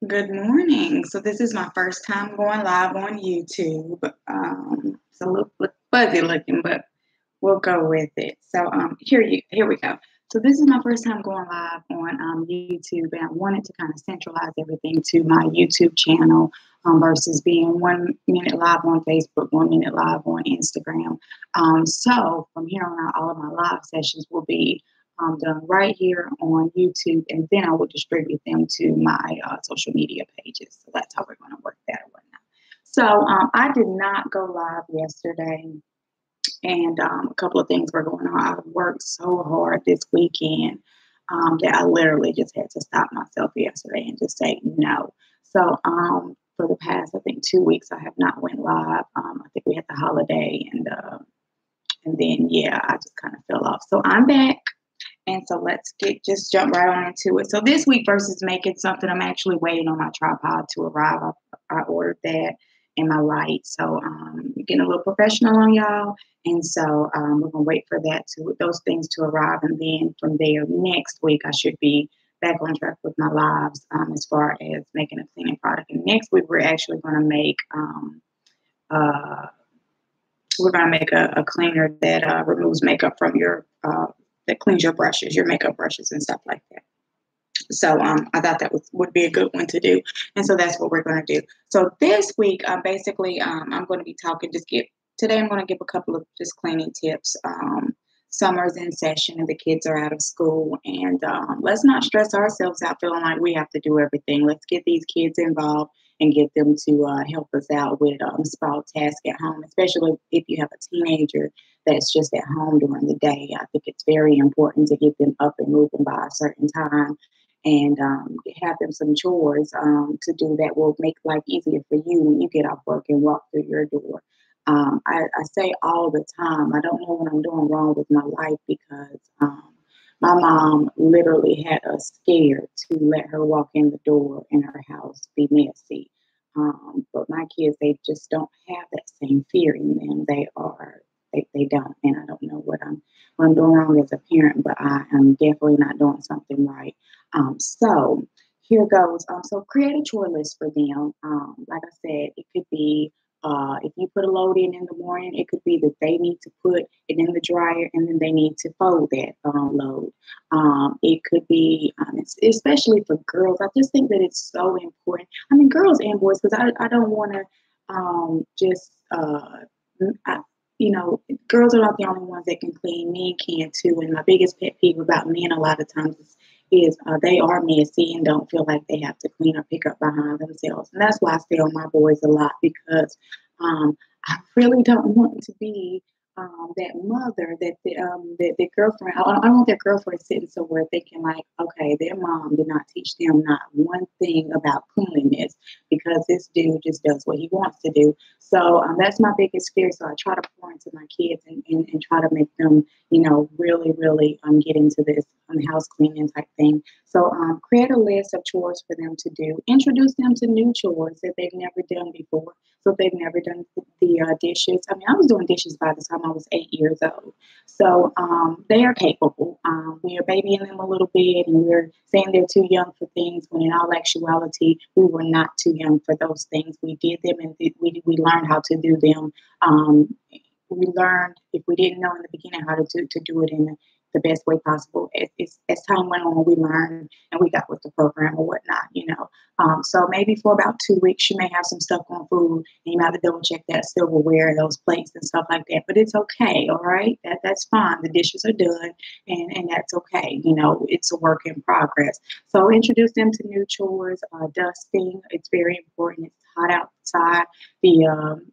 Good morning. So this is my first time going live on YouTube. It's a little fuzzy looking, but we'll go with it. So here we go. So this is my first time going live on YouTube, and I wanted to kind of centralize everything to my YouTube channel versus being 1 minute live on Facebook, 1 minute live on Instagram. So from here on out, all of my live sessions will be done right here on YouTube, and then I will distribute them to my social media pages. So that's how we're going to work that and whatnot. So I did not go live yesterday, and a couple of things were going on. I worked so hard this weekend that I literally just had to stop myself yesterday and just say no. So for the past, I think 2 weeks, I have not went live. I think we had the holiday, and then yeah, I just kind of fell off. So I'm back. And so let's just jump right on into it. So this week versus making something, I'm actually waiting on my tripod to arrive. I ordered that and my light. So getting a little professional on y'all. And so we're gonna wait for those things to arrive. And then from there next week I should be back on track with my lives as far as making a cleaning product. And next week we're actually gonna make uh, a cleaner that removes makeup from your that cleans your brushes, your makeup brushes and stuff like that. So I thought that would be a good one to do, and so that's what we're going to do. So this week, basically, I'm going to be talking. Today. I'm going to give a couple of just cleaning tips. Summer's in session and the kids are out of school, and let's not stress ourselves out feeling like we have to do everything. Let's get these kids involved and get them to help us out with small tasks at home, especially if you have a teenager that's just at home during the day. I think it's very important to get them up and moving by a certain time and have them some chores to do that will make life easier for you when you get off work and walk through your door. I say all the time, I don't know what I'm doing wrong with my life because my mom literally had us scared to let her walk in the door in her house be messy. But my kids, they just don't have that same fear in them. They don't, and I don't know what I'm doing wrong as a parent, but I am definitely not doing something right. So here goes. So create a chore list for them. Like I said, it could be if you put a load in the morning, it could be that they need to put it in the dryer and then they need to fold that load. It could be, especially for girls. I just think that it's so important. I mean, girls and boys, because I don't want to just, I, girls are not the only ones that can clean. Men can too. And my biggest pet peeve about men a lot of times is they are messy and don't feel like they have to clean or pick up behind themselves. And that's why I stay on my boys a lot because I really don't want to be that mother that the girlfriend. I don't want their girlfriend sitting somewhere thinking like, okay, their mom did not teach them not one thing about cleanliness because this dude just does what he wants to do. So that's my biggest fear. So I try to pour into my kids and try to make them, really, really get into this house cleaning type thing. So create a list of chores for them to do. Introduce them to new chores that they've never done before. So if they've never done the dishes. I mean, I was doing dishes by the time I was 8 years old. So they are capable. We are babying them a little bit and we're saying they're too young for things when in all actuality, we were not too young for those things. We did them and we learned how to do them. We learned, if we didn't know in the beginning how to do it in the best way possible. As time went on, we learned and we got with the program or whatnot. So maybe for about 2 weeks, you may have some stuff on food and you might have to double check that silverware and those plates and stuff like that. But it's okay, all right? That's fine. The dishes are done and that's okay. It's a work in progress. So introduce them to new chores, dusting. It's very important. It's hot outside. The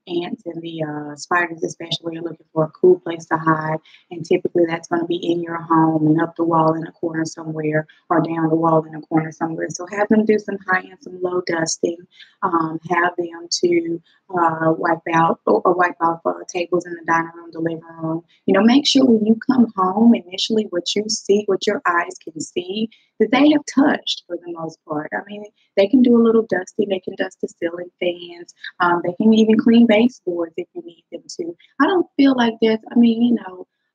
ants and the spiders especially are looking for a cool place to hide. And typically that's going to be in your home and up the wall in a corner somewhere or down the wall in a corner somewhere. So have them do some high and some low dusting. Have them to wipe off tables in the dining room, the living room. Make sure when you come home initially what you see, what your eyes can see, that they have touched for the most part. I mean, they can do a little dusting. They can dust the ceiling fans. They can even clean baseboards if you need them to. I don't feel like there's,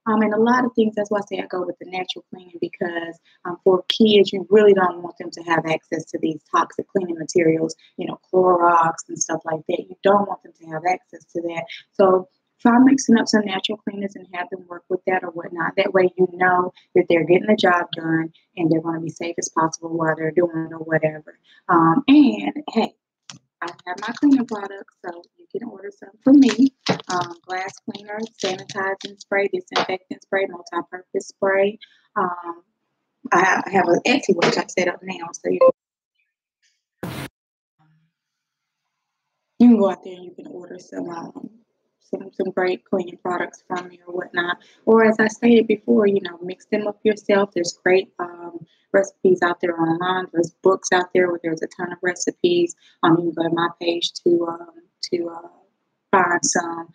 And a lot of things, that's why I say I go with the natural cleaning, because for kids, you really don't want them to have access to these toxic cleaning materials, Clorox and stuff like that. You don't want them to have access to that. So try mixing up some natural cleaners and have them work with that or whatnot. That way, you know that they're getting the job done and they're going to be safe as possible while they're doing it or whatever. And hey, I have my cleaning products, so you can order some from me. Glass cleaner, sanitizing spray, disinfectant spray, multi-purpose spray. Um, I have an Etsy website set up now, so you can go out there and you can order some great cleaning products from me or whatnot. Or as I stated before, mix them up yourself. There's great recipes out there online. There's books out there where there's a ton of recipes. You can go to my page to find some.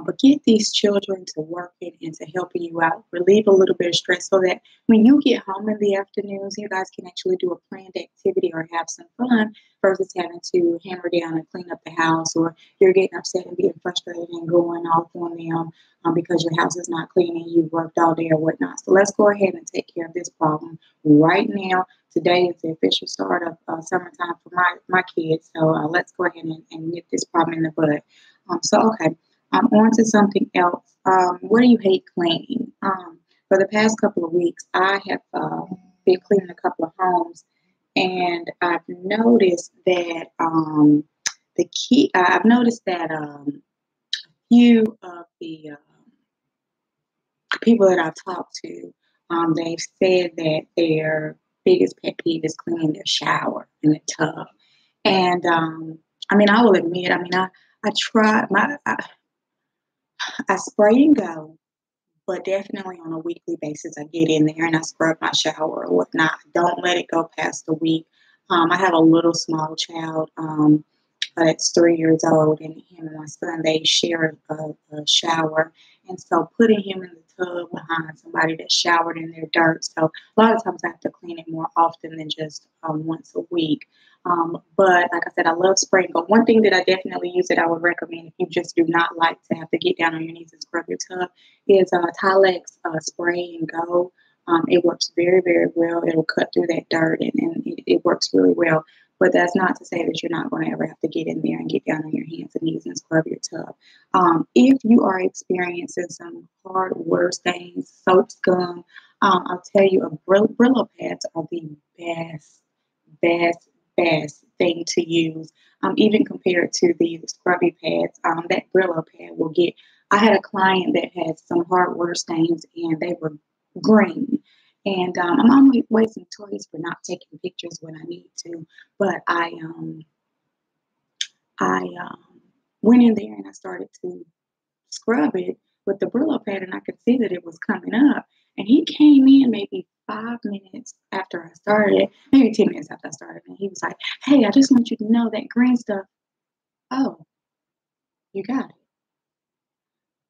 But get these children to working and to helping you out. Relieve a little bit of stress so that when you get home in the afternoons, you guys can actually do a planned activity or have some fun versus having to hammer down and clean up the house, or you're getting upset and being frustrated and going off on them because your house is not clean and you've worked all day or whatnot. So let's go ahead and take care of this problem right now. Today is the official start of summertime for my kids. So let's go ahead and nip this problem in the bud. Okay. On to something else. What do you hate cleaning? For the past couple of weeks, I have been cleaning a couple of homes, and I've noticed that I've noticed that few of the people that I've talked to, they've said that their biggest pet peeve is cleaning their shower and the tub. And I will admit, I try I spray and go, but definitely on a weekly basis, I get in there and I scrub my shower or whatnot. Don't let it go past a week. I have a little small child that's 3 years old, and him and my son, they share a shower. And so putting him in the tub behind somebody that showered in their dirt. So a lot of times I have to clean it more often than just once a week. But like I said, I love spraying. But one thing that I definitely use that I would recommend if you just do not like to have to get down on your knees and scrub your tub is Tilex Spray and Go. It works very, very well. It'll cut through that dirt, and it works really well. But that's not to say that you're not going to ever have to get in there and get down on your hands and knees and scrub your tub. If you are experiencing some hard water stains, soap scum, I'll tell you, Brillo pads are the best thing to use, even compared to the scrubby pads. That Brillo pad will get. I had a client that had some hard water stains, and they were green. And I'm always notorious for not taking pictures when I need to, but I went in there and I started to scrub it with the Brillo pad, and I could see that it was coming up. And he came in maybe 5 minutes after I started, maybe 10 minutes after I started, and he was like, "Hey, I just want you to know that green stuff. Oh, you got it."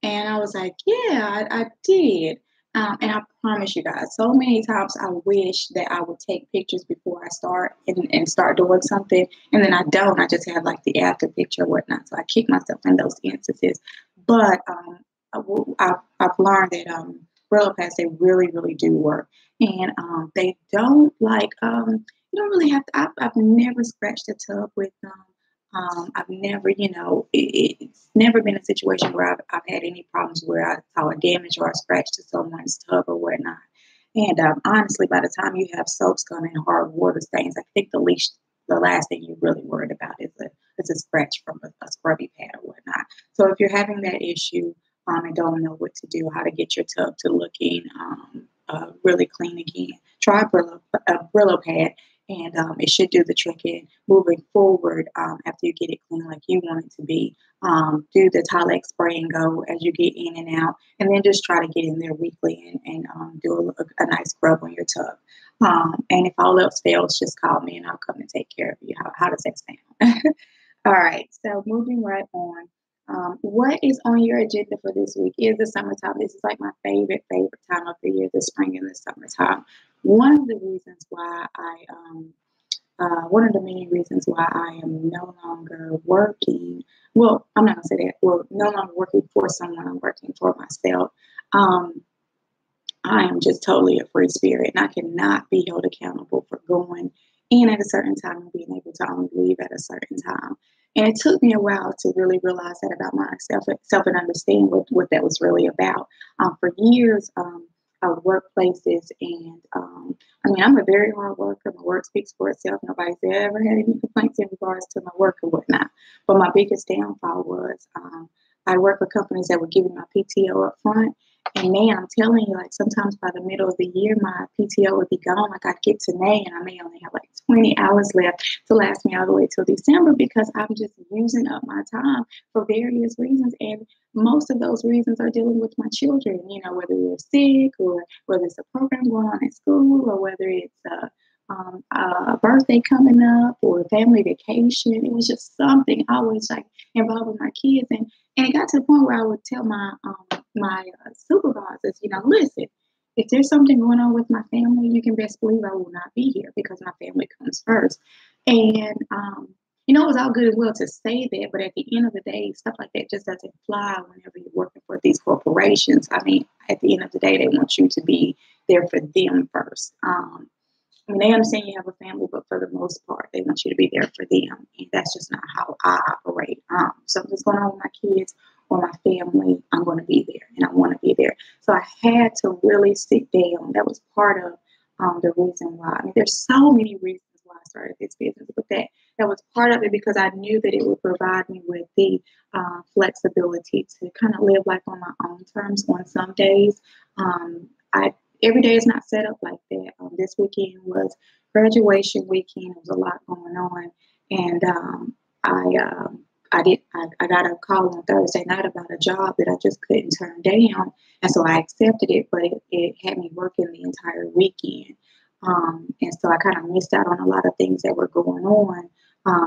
And I was like, "Yeah, I did." And I promise you guys, so many times I wish that I would take pictures before I start and start doing something. And then I don't. I just have like the after picture or whatnot. So I kick myself in those instances. But I've learned that Brillo pads, they really, really do work. And they don't you don't really have to, I've never scratched a tub with them. I've never, it's never been a situation where I've had any problems where I saw a damage or a scratch to someone's tub or whatnot. And honestly, by the time you have soap scum and hard water stains, I think the last thing you're really worried about is a scratch from a scrubby pad or whatnot. So if you're having that issue and don't know what to do, how to get your tub to looking really clean again, try a Brillo pad, and it should do the trick. And moving forward, after you get it clean like you want it to be, do the Tilex Spray and Go as you get in and out, and then just try to get in there weekly and do a nice scrub on your tub. And if all else fails, just call me and I'll come and take care of you. How does that sound? All right, so moving right on. What is on your agenda for this week? Is the summertime. This is like my favorite time of the year, the spring and the summertime. One of the reasons why one of the main reasons why I am no longer working. Well, I'm not gonna say that. Well, no longer working for someone. I'm working for myself. Um, I am just totally a free spirit, and I cannot be held accountable for going in at a certain time and being able to only leave at a certain time. And it took me a while to really realize that about myself and understand what that was really about. For years, I would work places, and I mean, I'm a very hard worker. My work speaks for itself. Nobody's ever had any complaints in regards to my work or whatnot. But my biggest downfall was I work for companies that would give me my PTO up front, and man, I'm telling you, like sometimes by the middle of the year, my PTO would be gone. Like I'd get to May and I may only have like 20 hours left to last me all the way till December because I'm just using up my time for various reasons. And most of those reasons are dealing with my children, whether they're sick or whether it's a program going on at school or whether it's a birthday coming up or a family vacation. It was just something always like involving my kids. And it got to the point where I would tell my supervisors, listen, if there's something going on with my family, you can best believe I will not be here because my family comes first. And it was all good and well to say that, but at the end of the day, stuff like that just doesn't fly whenever you're working for these corporations. I mean, at the end of the day, they want you to be there for them first. I mean, they understand you have a family, but for the most part, they want you to be there for them. And that's just not how I operate. Something's going on with my kids or my family, I'm going to be there and I want to be there. So I had to really sit down. That was part of the reason why. I mean, there's so many reasons why I started this business, but that was part of it because I knew that it would provide me with the flexibility to kind of live life on my own terms on some days. I Every day is not set up like that. This weekend was graduation weekend. There was a lot going on, and I got a call on Thursday night about a job that I just couldn't turn down, and so I accepted it. But it had me working the entire weekend, and so I kind of missed out on a lot of things that were going on.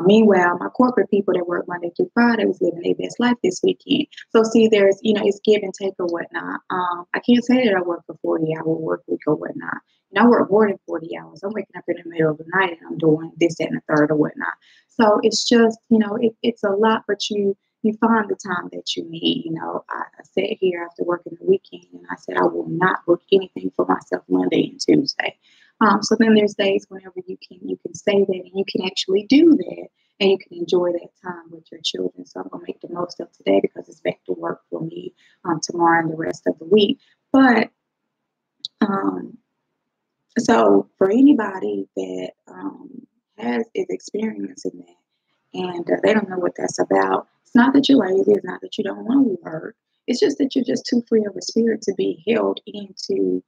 Meanwhile, my corporate people that work Monday through Friday was living their best life this weekend. So see, there's, it's give and take or whatnot. I can't say that I work for 40-hour work week or whatnot. I work more than 40 hours. I'm waking up in the middle of the night and I'm doing this, that, and the third or whatnot. So it's just, it's a lot, but you find the time that you need. I sat here after working the weekend and I said I will not book anything for myself Monday and Tuesday. So then there's days whenever you can say that and you can actually do that and you can enjoy that time with your children. So I'm gonna make the most of today because it's back to work for me tomorrow and the rest of the week. But um, so for anybody that is experiencing that and they don't know what that's about, it's not that you're lazy, it's not that you don't want to work. It's just that you're just too free of a spirit to be held into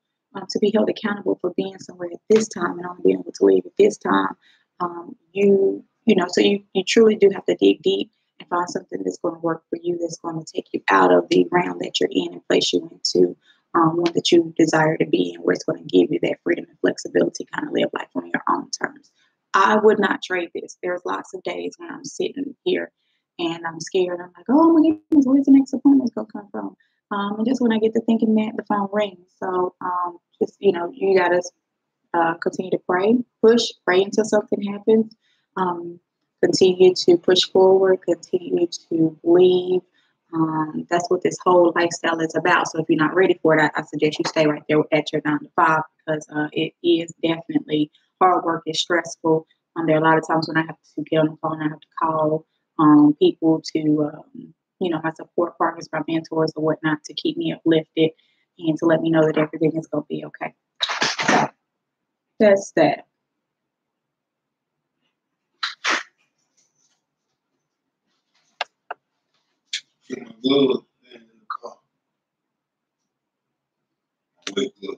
to be held accountable for being somewhere at this time and only being able to leave at this time. So you truly do have to dig deep and find something that's going to work for you, that's going to take you out of the realm that you're in and place you into one that you desire to be in, where it's going to give you that freedom and flexibility, kind of live life on your own terms. I would not trade this. There's lots of days when I'm sitting here and I'm scared. I'm like, oh my goodness, where's the next appointment going to come from? And just when I get to thinking that, the phone rings. So you got to continue to pray until something happens. Um, Continue to push forward, continue to believe. That's what this whole lifestyle is about. So if you're not ready for it, I suggest you stay right there at your 9 to 5 because it is definitely hard work. It's stressful. There are a lot of times when I have to get on the phone, I have to call people to, my support partners, my mentors or whatnot to keep me uplifted and to let me know that everything is going to be okay. So that's that. Get my glove in the car. Wet glove.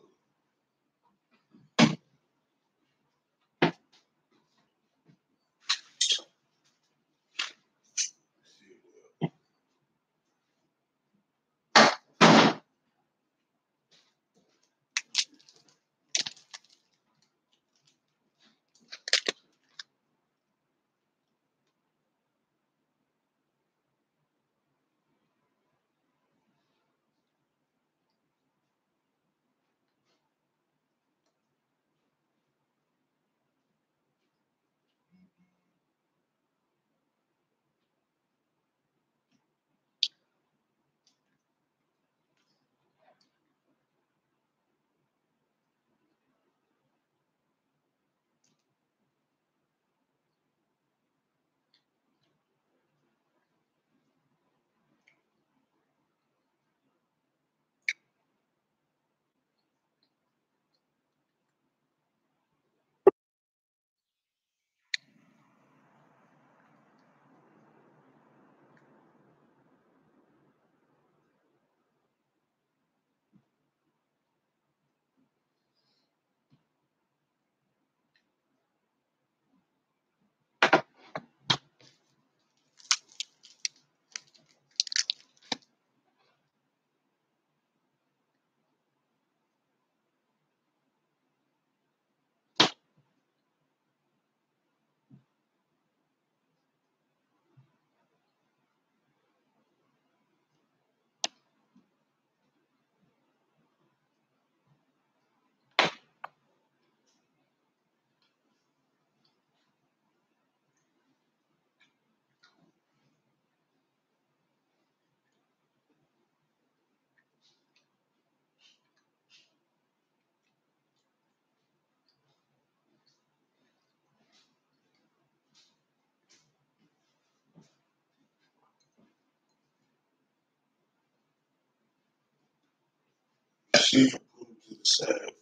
see if I put them to the side.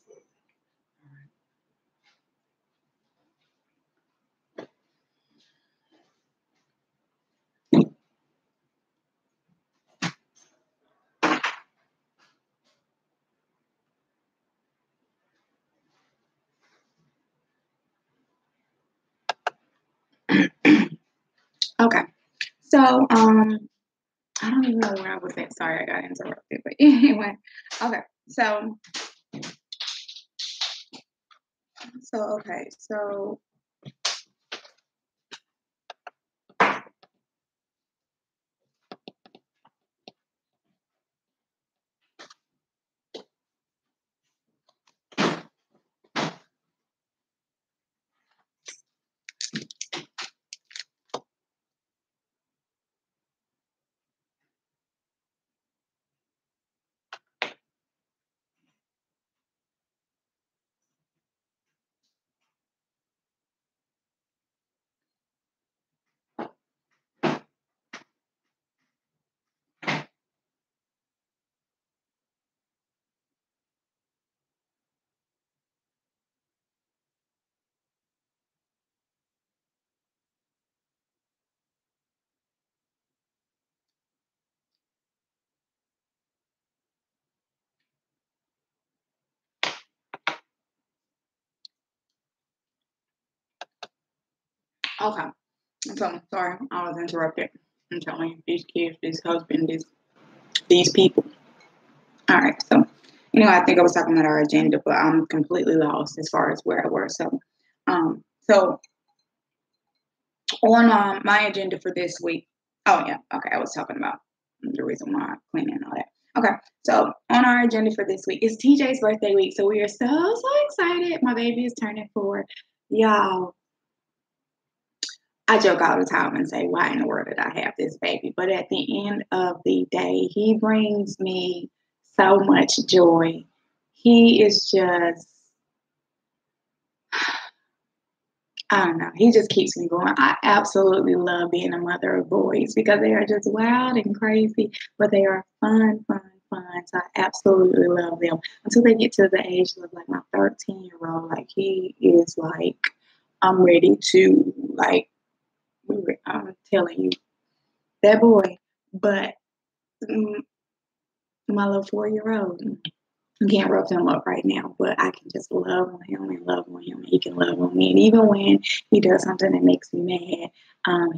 Okay. So, I don't even know where I was at. Sorry, I got interrupted. But anyway, okay. Okay. So, okay. So, sorry, I was interrupted. I'm telling you, these kids, this husband, these people. All right. So, I think I was talking about our agenda, but I'm completely lost as far as where I was. So on my agenda for this week. Oh yeah, okay. I was talking about the reason why I'm cleaning and all that. Okay, so on our agenda for this week is TJ's birthday week. So we are so excited. My baby is turning 4. Y'all, I joke all the time and say, why in the world did I have this baby? But at the end of the day, he brings me so much joy. He is just, I don't know. He just keeps me going. I absolutely love being a mother of boys because they are just wild and crazy, but they are fun, fun, fun. So I absolutely love them until they get to the age of like my 13-year-old. Like he is like, I'm ready to like, I'm telling you, that boy. But mm, my little 4-year-old. I can't rough him up right now, but I can just love on him and love on him. And he can love on me. And even when he does something that makes me mad,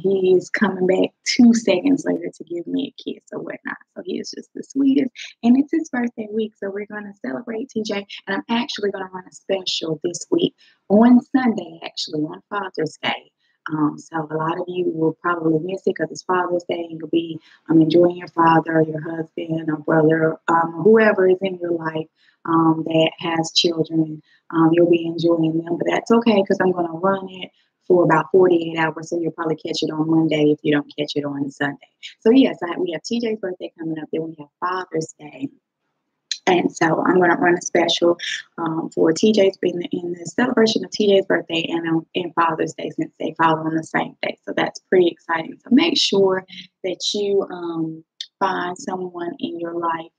he is coming back 2 seconds later to give me a kiss or whatnot. So he is just the sweetest. And it's his birthday week, so we're going to celebrate TJ. And I'm actually going to run a special this week on Sunday, actually, on Father's Day. So a lot of you will probably miss it because it's Father's Day and you'll be enjoying your father, your husband, or brother, whoever is in your life that has children. You'll be enjoying them, but that's okay because I'm going to run it for about 48 hours, so you'll probably catch it on Monday if you don't catch it on Sunday. So yes, we have TJ's birthday coming up, then we have Father's Day. And so I'm going to run a special for TJ's being in the celebration of TJ's birthday and Father's Day since they fall on the same day. So that's pretty exciting. So make sure that you find someone in your life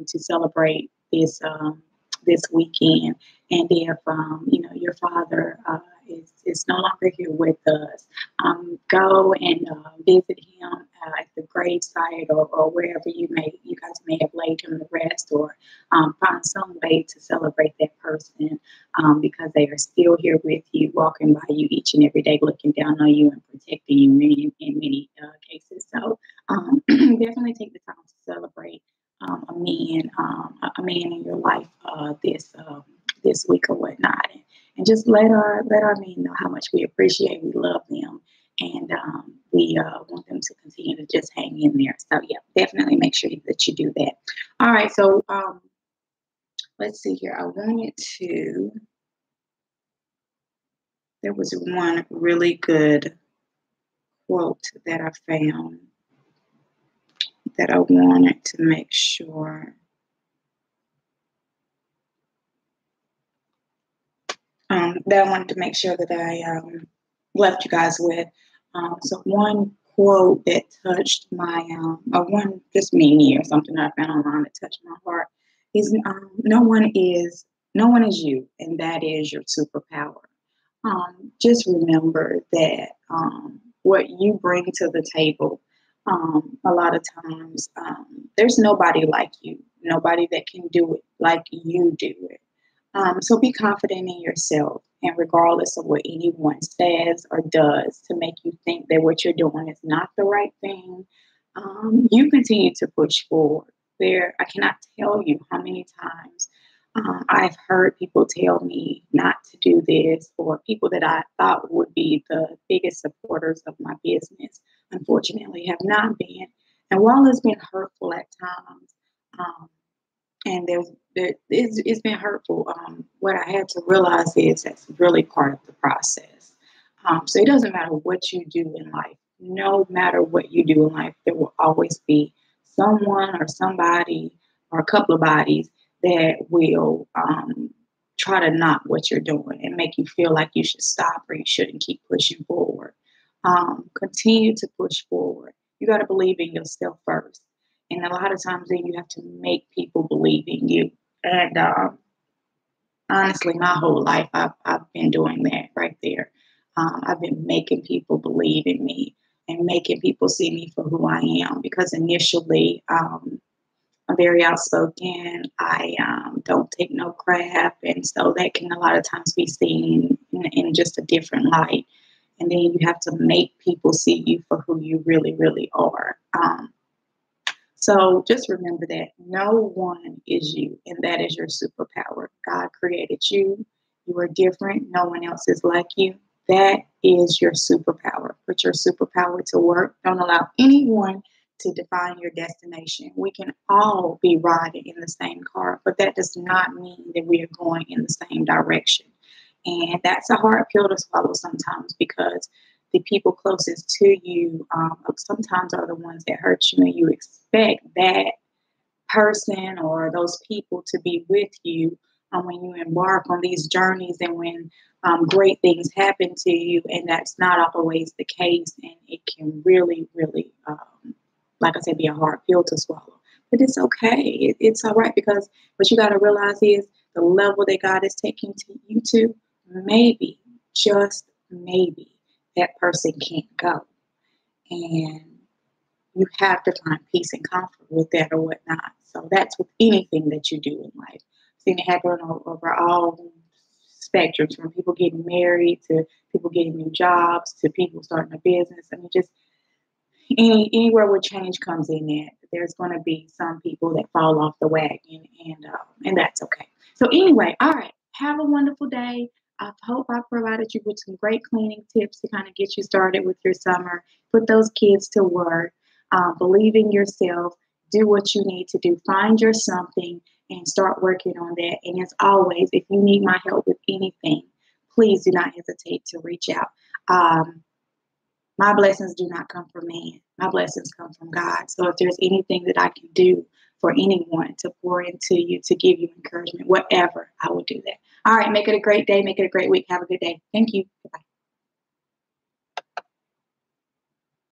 to celebrate this weekend. And if your father is no longer here with us, go and visit him at the gravesite or wherever you guys may have laid him to rest, or find some way to celebrate that person because they are still here with you, walking by you each and every day, looking down on you and protecting you in many cases. So definitely take the time to celebrate a man in your life this week or whatnot, and just let our men know how much we appreciate, we love them, and we want them to continue to just hang in there. So yeah, definitely make sure that you do that. All right, so let's see here. I wanted to. There was one really good quote that I found that I wanted to make sure. That I wanted to make sure that I left you guys with. So one quote that touched my, or one just meaning or something that I found online that touched my heart is no one is you, and that is your superpower. Just remember that what you bring to the table, a lot of times, there's nobody like you, nobody that can do it like you do it. So be confident in yourself, and regardless of what anyone says or does to make you think that what you're doing is not the right thing, you continue to push forward. I cannot tell you how many times I've heard people tell me not to do this, or people that I thought would be the biggest supporters of my business, unfortunately, have not been. And while it's been hurtful at times, um, and it's been hurtful. What I had to realize is that's really part of the process. So it doesn't matter what you do in life. No matter what you do in life, there will always be someone or somebody or a couple of bodies that will try to knock what you're doing and make you feel like you should stop or you shouldn't keep pushing forward. Continue to push forward. You got to believe in yourself first. And a lot of times then you have to make people believe in you. And honestly, my whole life I've been doing that right there. I've been making people believe in me and making people see me for who I am, because initially I'm very outspoken. I don't take no crap. And so that can a lot of times be seen in just a different light. And then you have to make people see you for who you really, really are. So just remember that no one is you, and that is your superpower. God created you. You are different. No one else is like you. That is your superpower. Put your superpower to work. Don't allow anyone to define your destination. We can all be riding in the same car, but that does not mean that we are going in the same direction. And that's a hard pill to swallow sometimes, because the people closest to you sometimes are the ones that hurt you, and you expect that person or those people to be with you when you embark on these journeys and when great things happen to you. And that's not always the case. And it can really, really, like I said, be a hard pill to swallow. But it's okay. It's all right, because what you got to realize is the level that God is taking you to, maybe, just maybe, that person can't go. And you have to find peace and comfort with that or whatnot. So that's with anything that you do in life. I've seen it happen over all spectrums, from people getting married to people getting new jobs to people starting a business. I mean, just anywhere where change comes in, there, there's going to be some people that fall off the wagon, and that's okay. So anyway, all right, have a wonderful day. I hope I provided you with some great cleaning tips to kind of get you started with your summer. Put those kids to work. Believe in yourself. Do what you need to do. Find your something and start working on that. And as always, if you need my help with anything, please do not hesitate to reach out. My blessings do not come from man. My blessings come from God. So if there's anything that I can do for anyone to pour into you, to give you encouragement, whatever, I will do that. All right. Make it a great day. Make it a great week. Have a good day. Thank you. Bye.